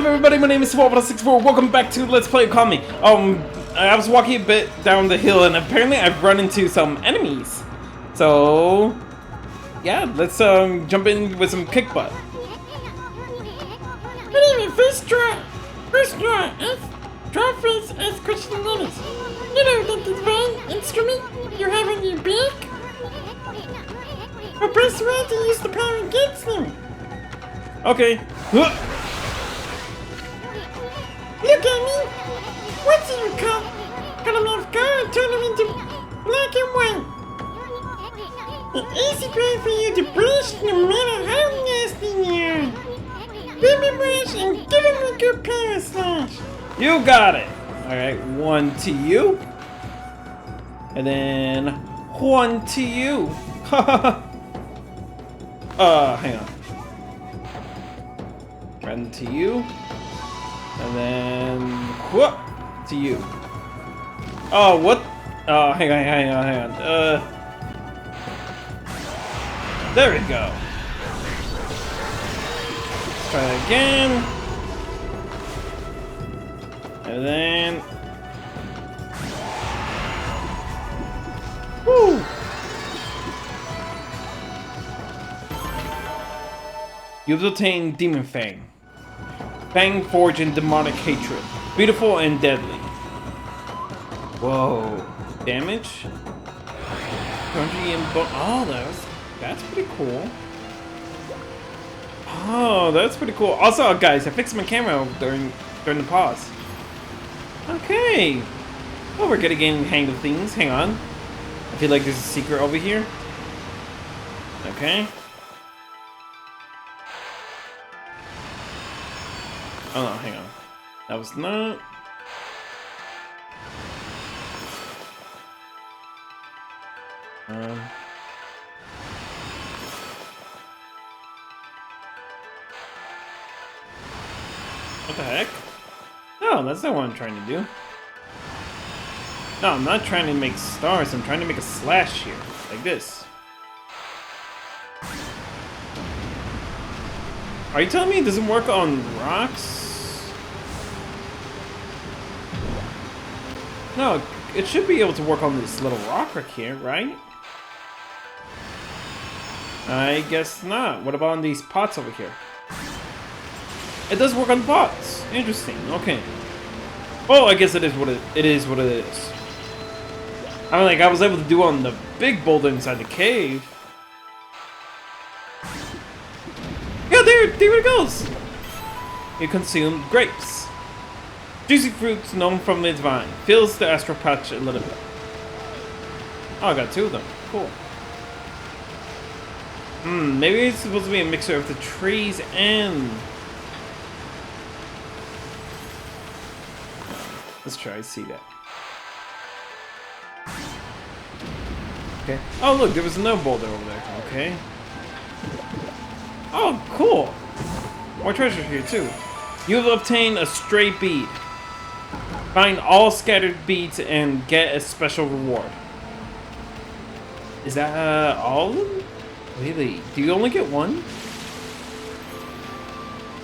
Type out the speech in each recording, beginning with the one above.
Everybody, my name is Swabba64. Welcome back to Let's Play Okami. I was walking a bit down the hill and apparently I've run into some enemies. So, yeah, let's jump in with some kick butt. Good evening, first draw, draw face as question letters. You know that divine instrument you have on your back? Or press right to use the power against them. Okay. Look at me! What's your cut? Cut him off guard and turn him into black and white. An easy way for you to brush no matter how nasty you are. Baby brush and give him a good power slash. You got it. Alright, one to you. And then one to you. Hang on. One to you. And then whoop to you. Oh, what? Oh, hang on. There we go. Let's try that again. And then woo! You've obtained Demon Fang. Fang forged in demonic hatred. Beautiful and deadly. Whoa. Damage? 200 yen oh, that's pretty cool. Oh, that's pretty cool. Also, guys, I fixed my camera during the pause. Okay. Oh, we're getting the hang of things. Hang on. I feel like there's a secret over here. Okay. Oh no, hang on. That was not... What the heck? No, that's not what I'm trying to do. No, I'm not trying to make stars. I'm trying to make a slash here. Like this. Are you telling me it doesn't work on rocks? No, it should be able to work on this little rock right here, right? I guess not. What about on these pots over here? It does work on pots. Interesting. Okay. Oh, I guess it is what it is. What it is. I mean, like I was able to do on the big boulder inside the cave. Yeah, there it goes. You consume grapes. Juicy fruits known from its vine. Fills the astral patch a little bit. Oh, I got two of them. Cool. Maybe it's supposed to be a mixture of the trees and... Let's try, see that. Okay. Oh, look, there was another boulder over there. Okay. Oh, cool. More treasure here, too. You have obtained a stray bead. Find all scattered beads and get a special reward. Is that all of them? Really? Do you only get one?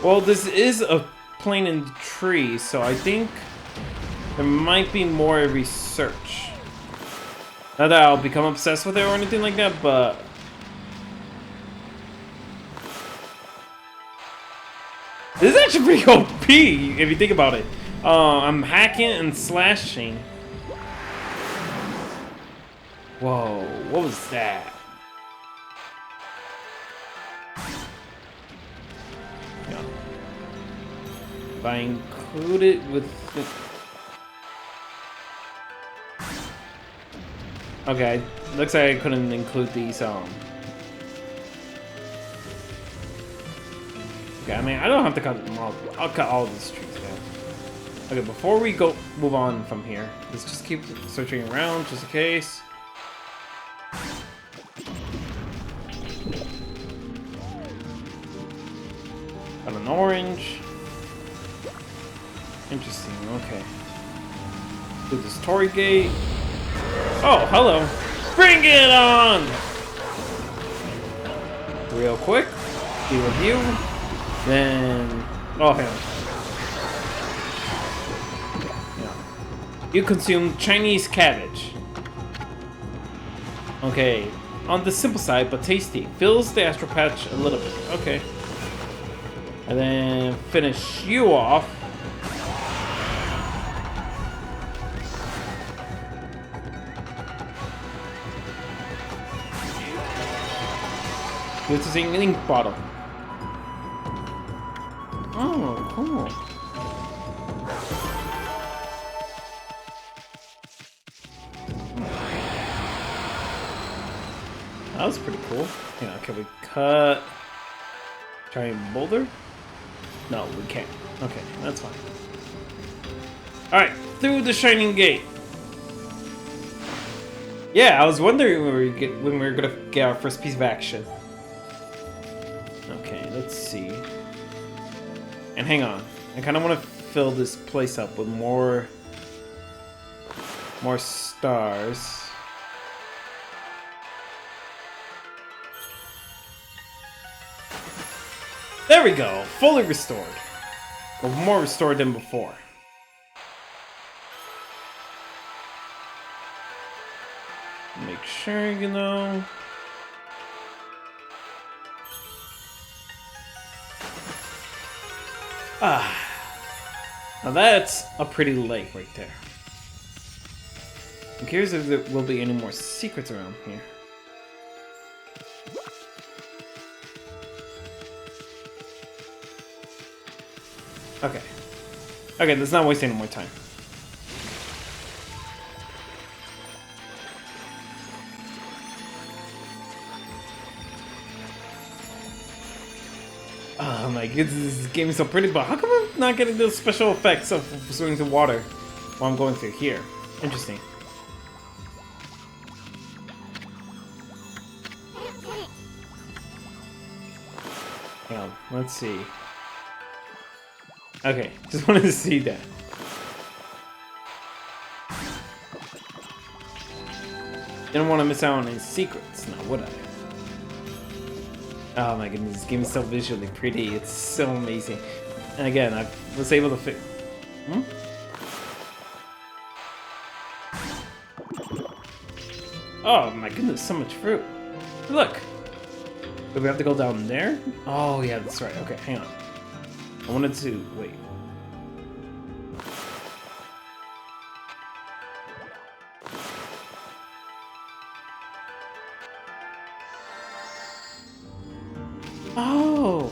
Well, this is a plane in the tree, so I think there might be more research. Not that I'll become obsessed with it or anything like that, but... This is actually pretty OP, if you think about it. I'm hacking and slashing. Whoa, what was that? Yeah. If I include it with... Okay, looks like I couldn't include these, Okay, I mean, I don't have to cut them all. I'll cut all of these trees down. Okay, before we move on from here, let's just keep searching around just in case. Got an orange. Interesting, okay. Do this Torii gate. Oh, hello. Bring it on! Real quick. Deal with you. Then... Oh, hang on. You consume Chinese cabbage. Okay. On the simple side, but tasty. Fills the astral patch a little bit. Okay. And then finish you off. This is an ink bottle. Oh, cool. That was pretty cool. Hang on, can we cut giant boulder? No, we can't. Okay, that's fine. Alright, through the shining gate. Yeah, I was wondering when we were gonna get our first piece of action. Okay, let's see. And hang on. I kinda wanna fill this place up with more stars. There we go, fully restored. Or more restored than before. Make sure, you know. Ah. Now that's a pretty lake right there. I'm curious if there will be any more secrets around here. Okay. Okay, let's not waste any more time. Oh my goodness, this game is so pretty, but how come I'm not getting those special effects of swimming through water while I'm going through here? Interesting. Hang on, let's see. Okay, just wanted to see that. Didn't want to miss out on any secrets, now would I? Oh my goodness, this game is so visually pretty, it's so amazing. And again, I was able to fit. Hmm? Oh my goodness, so much fruit. Look! Do we have to go down there? Oh yeah, that's right. Okay, hang on. I wanted to wait. Oh!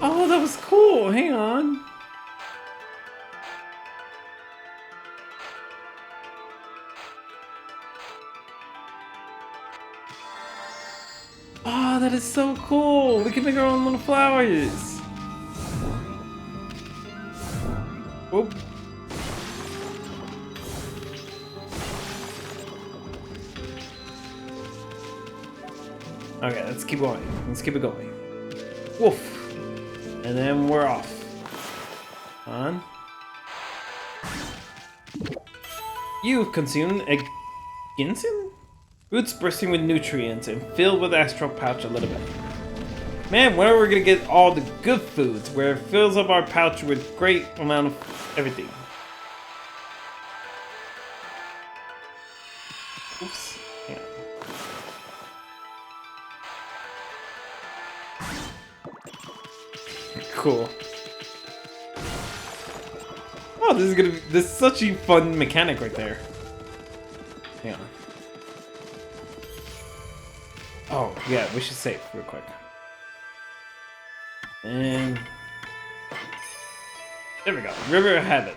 Oh, that was cool! Hang on. Oh, that is so cool! We can make our own little flowers! Whoop. Okay, let's keep going. Let's keep it going. Woof! And then we're off. On. You've consumed a ginseng? Roots bursting with nutrients and filled with astral pouch a little bit. Man, when are we gonna get all the good foods where it fills up our pouch with great amount of everything? Oops. Hang on. Cool. Oh, this is such a fun mechanic right there. Hang on. Oh, yeah, we should save real quick. And there we go. River of Heaven.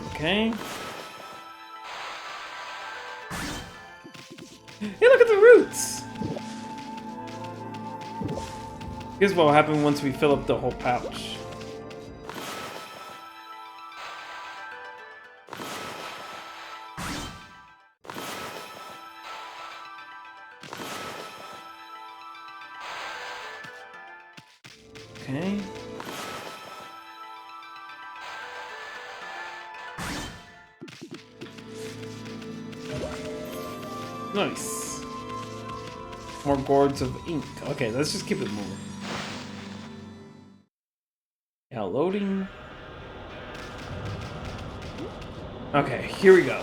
Okay. Hey, look at the roots! Here's what will happen once we fill up the whole pouch. Okay. Nice. More gourds of ink. Okay, let's just keep it moving. Yeah, loading. Okay, here we go.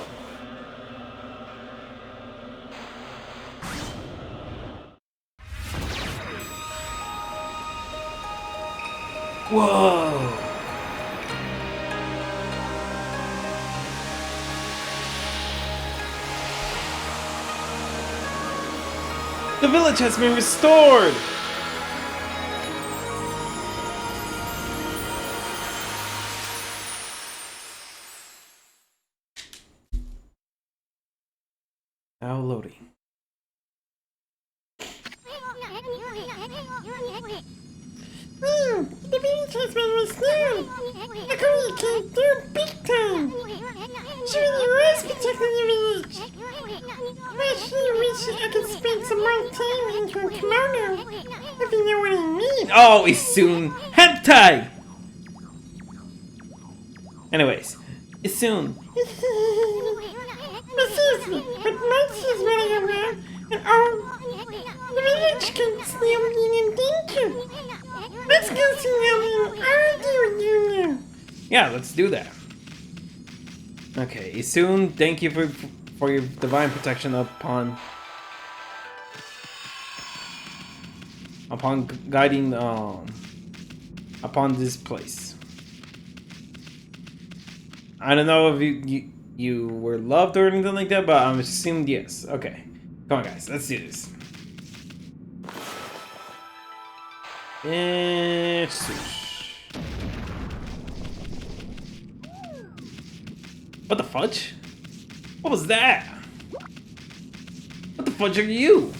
Whoa! The village has been restored! Now loading. Wow, the village has been restored. Okami came through big time. She really was protecting the village. I actually wish I could spend some more time in her kimono, if you know what I mean. Oh, it's soon hentai! Anyways, it's soon. But seriously, with monsters running around and all, the village can still be in danger. Let's go see how many are you now. Yeah, let's do that. Okay, soon. Thank you for your divine protection upon guiding upon this place. I don't know if you were loved or anything like that, but I'm assuming yes. Okay, come on, guys, let's do this. And swoosh. What the fudge? What was that? What the fudge are you?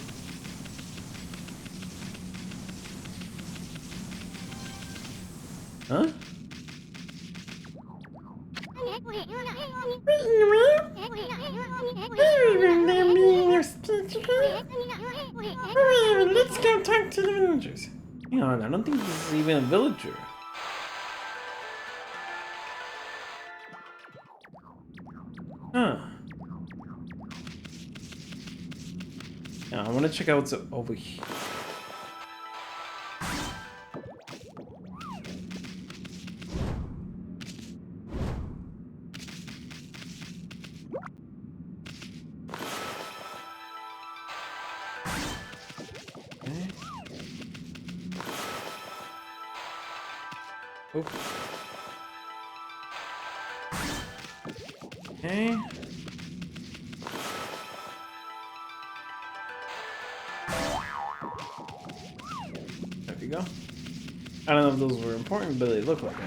Huh? Let's go talk to the villagers. Hang on, I don't think this is even a villager. Huh. Yeah, I want to check out what's over here. Okay. Oop. Okay. There we go. I don't know if those were important, but they look like it.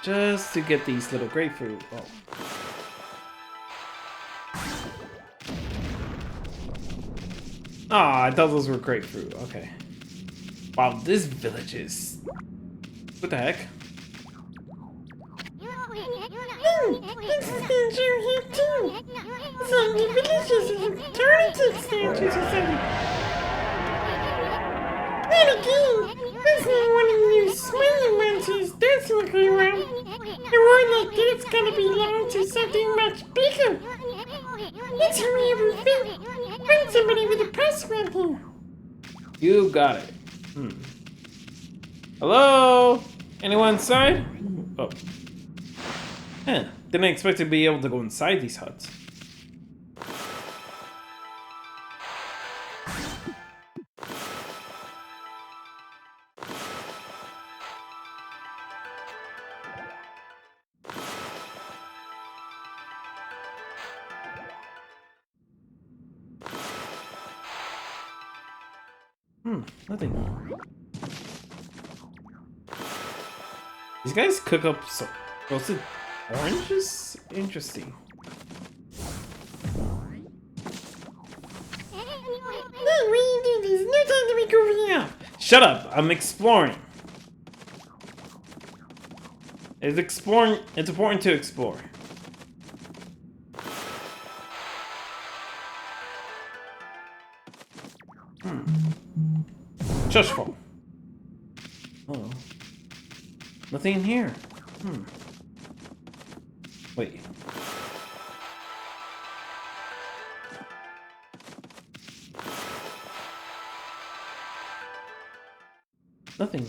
Just to get these little grapefruit. Oh. Ah, I thought those were grapefruit. Okay. Wow, this village is... What the heck? This is danger here too. So the village is a tourist danger to something. Then again, there's not one of you smiling monsters that's looking around. The one like that's gonna belong to something much bigger. Let's hurry up and find somebody with a password here. You got it. Hello? Anyone inside? Oh. Didn't expect to be able to go inside these huts. Nothing. These guys cook up some roasted oranges? Interesting. Hey, what are you doing? There's no time to be goofing off. Shut up! I'm exploring. It's important to explore. Shushful. Oh. Nothing in here. Wait. Nothing.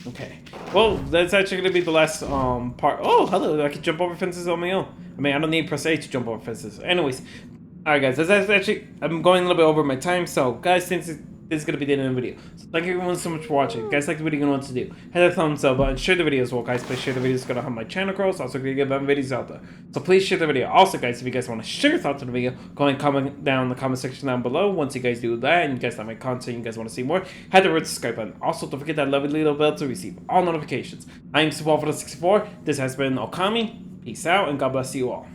Okay. Well, that's actually gonna be the last part. Oh, hello! I can jump over fences on my own. I mean, I don't need press A to jump over fences. Anyways, all right, guys. That's actually I'm going a little bit over my time. So, guys, since this is gonna be the end of the video, so thank you everyone so much for watching. If you guys like the video, you know what to do. Hit that thumbs up button, share the video as well, guys. Please share the video. It's gonna help my channel grow. It's also gonna get better videos out there. So please share the video. Also, guys, if you guys want to share your thoughts on the video, go and comment down in the comment section down below. Once you guys do that, and you guys like my content, you guys want to see more, hit the red subscribe button. Also, don't forget that lovely little bell to receive all notifications. I am Super for the 64. This has been Okami. Peace out, and God bless you all.